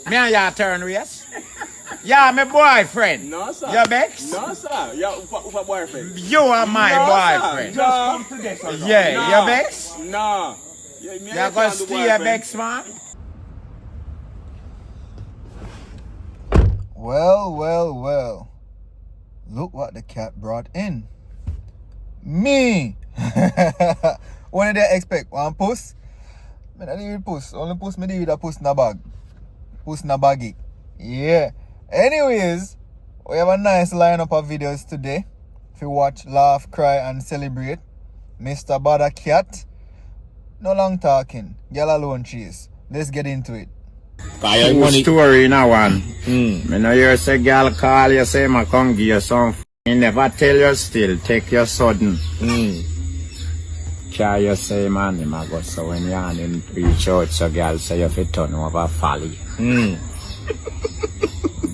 Me and you turn race. Yeah, my boyfriend. No, sir. Your Bex? No, sir. Yeah, upa boyfriend. You are my boyfriend. Sir. No. Just come today, sir. Yeah, no. your Bex? No. You're going to stay a Bex, man? Well. Look what the cat brought in. Me! What did they expect? One puss? Man, I didn't even puss. Only puss me did a puss in a bag. Puss in a baggy. Yeah. Anyways, we have a nice lineup of videos today. If you watch, laugh, cry, and celebrate. Mr. Bawdacat. No long talking. Girl alone cheese. Let's get into it. True story in a one. Me know you say girl call you say ma come give you some you never tell you still take your sudden. Can you say man him a go so when you and him reach out so girl say you fit turn over folly.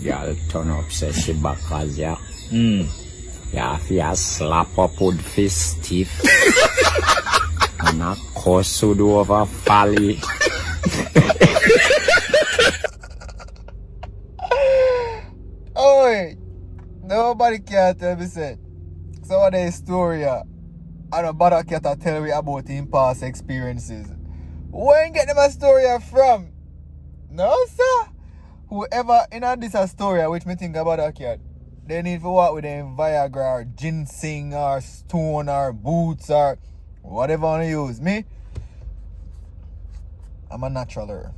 Girl turn up say she back as ya. Yeah, if you slap up with fist stiff and a cuss would over folly. Oh, nobody can tell me say some of the story I know Badwacat tell me about him past experiences. Where get them a story from? No, sir. Whoever in this a story which me think about Badwacat, they need to work with them Viagra or ginseng or stone or boots or whatever I want to use. Me, I'm a naturaler.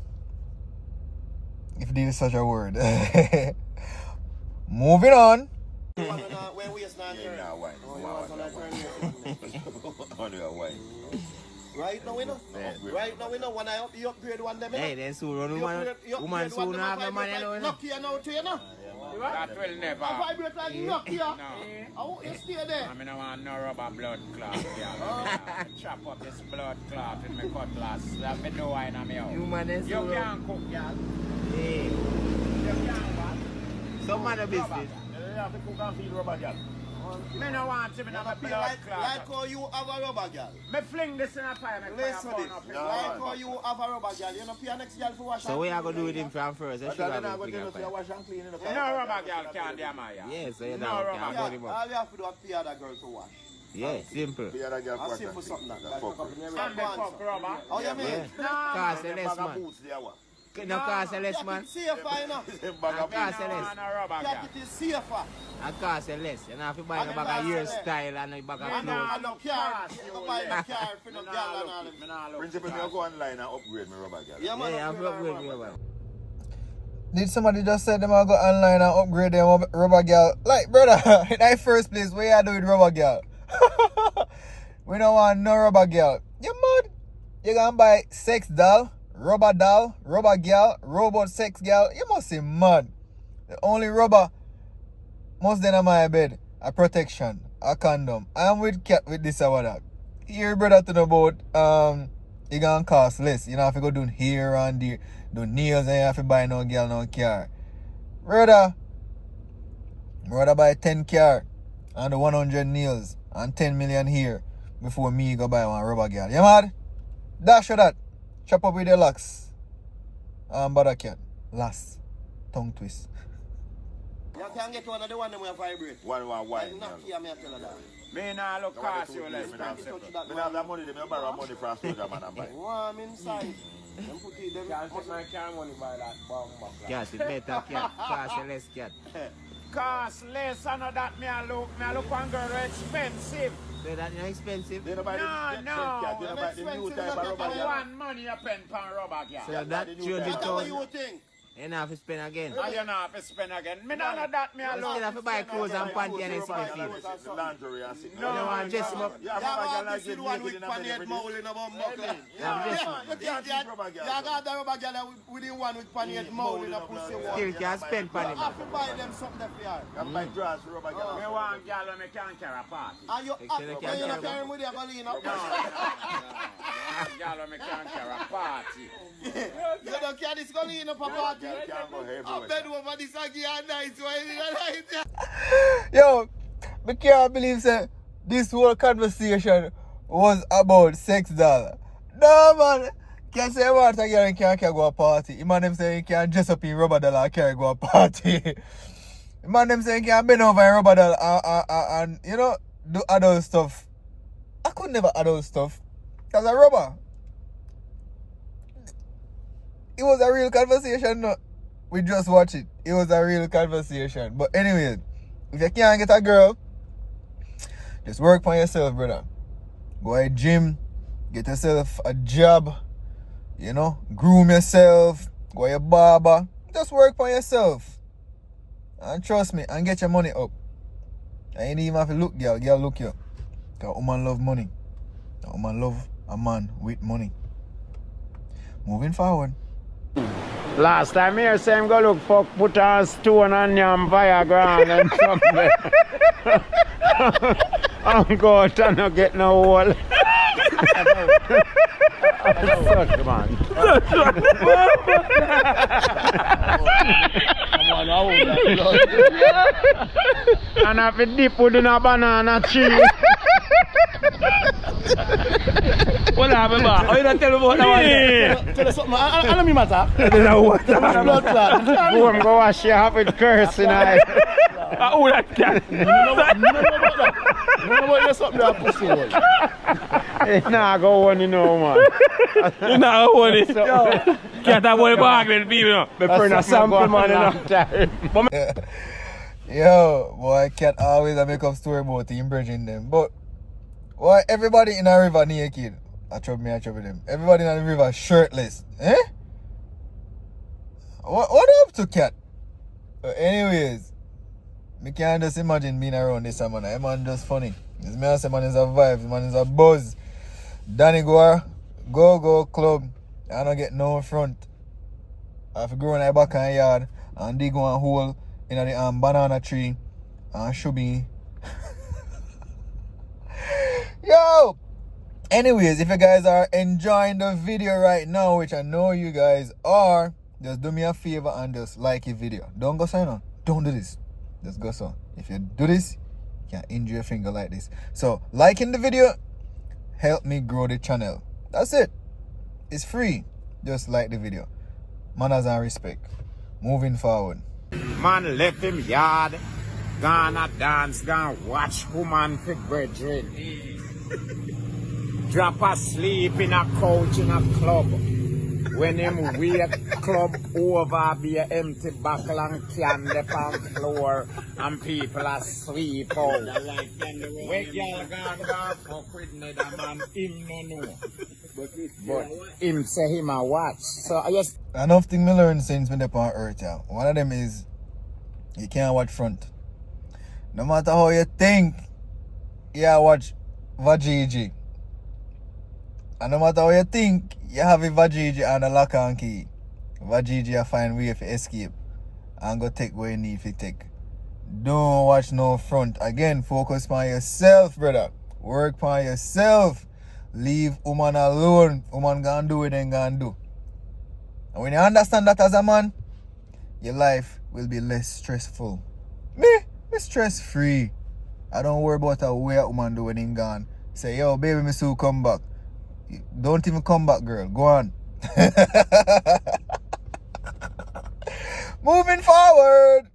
If there is such a word. Moving on. Right now, we know. When I upgrade one them. Hey, then soon run woman soon have no money. Nokia now too, you know. That will never. I vibrate like Nokia. No. Oh, you stay there. I don't want no rubber blood clot. Yeah. Chop up this blood clot with my cutlass. That me know why I'm here. Woman is You soon. can't cook, girl. Hey, You can't what? some other business. You have to cook and feed rubber girl. Me no want to be no blood Like clot. how you have a rubber girl. Me fling this in a fire. Me Listen fire this. burn up. Like how you have a rubber girl. You know, pay next girl for wash. So we are going to do with him from first. Let's But show then I him go figure to fire. wash and clean in the No rubber girl can't damn my Yeah, so you No know, rubber. can't put him up. All you have to do is pay other girl to wash. Yeah, simple. The other girl That's wash simple and something like clean. that. And me fuck rubber. Oh, you mean? Yeah. Cost Them less, bag of man. boots there, what? No cost less, man. It's safer, you know. Them bag of Cost boots. less. And a rubber Yeah, girl. it is safer. And cost less. You have to buy a bag of hairstyle and a bag of And clothes. no car. You go buy the car for no girl and all them. Principal, me go online and upgrade my rubber girl. Yeah, man. Yeah, I'm upgrade not our good. rubber. Did somebody just say them I go online and upgrade them rubber girl? Like, brother, in that first place, where you do with rubber girl? We don't want no rubber girl. You mad? You gonna buy sex doll, rubber girl, robot sex girl? You must be mad. The only rubber must then on my bed, a protection, a condom. I am with cat with this or that. Here, brother, to know about it gonna cost less. You know, if you go do hair and do nails and you have to buy no girl, no car. Brother buy 10 car and the 100 nails and 10 million hair before me go buy one rubber girl. You mad? Dash or that. Chop up with your locks. Bawdacat. Last. Tongue twist. You can get one of the one them will vibrate. One Like wine. Nokia, me I tell you that. Me nah look cost you less. Me have that money, me borrow money from soldier man and buy. Warm inside. Them put it, them Can't my car money by that bomb buck. Cat, it better cat. Cost less cat. Cost less, I know that me a look one girl expensive. So that not expensive. They don't buy the No, cat, they don't buy the new type of rubber For girl. one money you spend pan rubber girl. So that That's what 30,000. you think. You don't have to spend again. And you not have to spend again. Me nah know that me a You still look. have to buy clothes and panty and expensive. The lingerie and sit. You don't want to dress him up. Yeah, You rubber girl have to like see it, the one naked with in a panet bed. mold in a bum buckle. Yeah, You can't got keep rubber girl. you got the rubber girl with the one with panet mold in a pussy one. Still can't spend You panty. have to buy them something for you. You buy drawers for rubber Me girl. want girl when me can carry a party. And you Actually, have can't to carry carry with your colleague. Girl when me can carry a party. You don't carry this colleague up a party. Girl can't go I everywhere. bed over this again night. So I Yo, I can't believe say, this whole conversation was about sex doll. No man, Can't say about a girl and can't go a party. The man them say you can't dress up in rubber doll and carry go a party. The man them say you can't bend over in rubber doll and you know, do adult stuff. I could never adult stuff. Because a rubber. It was a real conversation, no. We just watch it. It was a real conversation. But anyway, if you can't get a girl, just work for yourself, brother. Go to the gym, get yourself a job, you know, groom yourself, go to your barber. Just work for yourself. And trust me, and get your money up. And you don't even have to look, girl. Girl, look you. Because a woman love money. A woman love a man with money. Moving forward. Last time here, say him go look for put on stone and yam Viagra and something. I'm going to not get no hole. Such man. And if it dip with a banana tree. What happened, man? Oh, you don't tell me about that one. Tell us something. I don't mean matter. Blood clot. Go and go wash your half with cursing. Oh, that cat. You know what? You're something that pussy was. It's not going, you know, man. You know what it is. Can't have one bargain with people. My friend a sample, man. Yo, boy, can't always make up story about him bridging them. But why everybody in a river naked? I trouble them. Everybody in the river shirtless. Eh? What up to cat? Anyways, me can't just imagine being around this man. That man just funny. This man say man is a vibe, man is a buzz. Donny go club. I don't get no front. I have to go in the back of the yard and dig one hole in the banana tree and should be. Yo! Anyways, if you guys are enjoying the video right now, which I know you guys are, just do me a favor and just like the video. Don't go sign on. Don't do this. Just go so. If you do this, you can injure your finger like this. So, liking the video, help me grow the channel. That's it. It's free. Just like the video. Manners and respect. Moving forward. Man left him yard, gonna dance, gonna watch woman for brethren. Drop asleep in a couch in a club. When him wake club over, be a empty buckle and candy on floor, and people asleep out. Wake y'all gone fuck with me, the man him no know. But him say him a watch. So I just enough thing me learn since when they on earth, yeah. One of them is you can't watch front. No matter how you think, you watch Vajiji. And no matter how you think, you have a Vajiji and a lock and key. Vajiji a find way to escape and go take what you need to take. Don't watch no front. Again, focus on yourself, brother. Work on yourself. Leave woman alone. Woman gonna do what they gonna do. And when you understand that as a man, your life will be less stressful. Me stress free. I don't worry about how a woman do when they gone. Say, yo, baby, me soon come back. Don't even come back, girl. Go on. Moving forward.